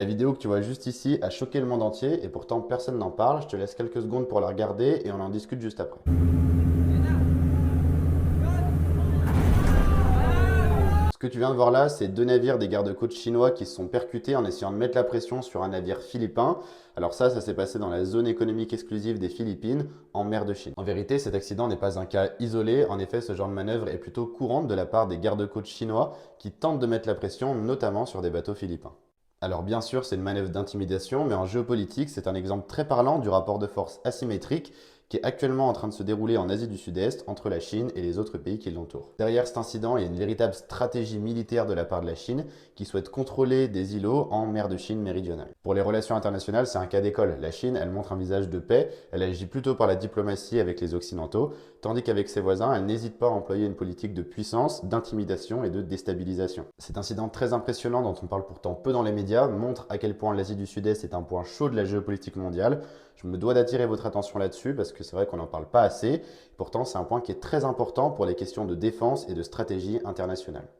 La vidéo que tu vois juste ici a choqué le monde entier et pourtant personne n'en parle. Je te laisse quelques secondes pour la regarder et on en discute juste après. Ce que tu viens de voir là, c'est deux navires des gardes-côtes chinois qui se sont percutés en essayant de mettre la pression sur un navire philippin. Alors ça s'est passé dans la zone économique exclusive des Philippines, en mer de Chine. En vérité, cet accident n'est pas un cas isolé. En effet, ce genre de manœuvre est plutôt courante de la part des gardes-côtes chinois qui tentent de mettre la pression, notamment sur des bateaux philippins. Alors bien sûr, c'est une manœuvre d'intimidation, mais en géopolitique, c'est un exemple très parlant du rapport de force asymétrique qui est actuellement en train de se dérouler en Asie du Sud-Est entre la Chine et les autres pays qui l'entourent. Derrière cet incident, il y a une véritable stratégie militaire de la part de la Chine qui souhaite contrôler des îlots en mer de Chine méridionale. Pour les relations internationales, c'est un cas d'école. La Chine, elle montre un visage de paix, elle agit plutôt par la diplomatie avec les Occidentaux, tandis qu'avec ses voisins, elle n'hésite pas à employer une politique de puissance, d'intimidation et de déstabilisation. Cet incident très impressionnant dont on parle pourtant peu dans les médias montre à quel point l'Asie du Sud-Est est un point chaud de la géopolitique mondiale. Je me dois d'attirer votre attention là-dessus parce que c'est vrai qu'on n'en parle pas assez. Pourtant, c'est un point qui est très important pour les questions de défense et de stratégie internationale.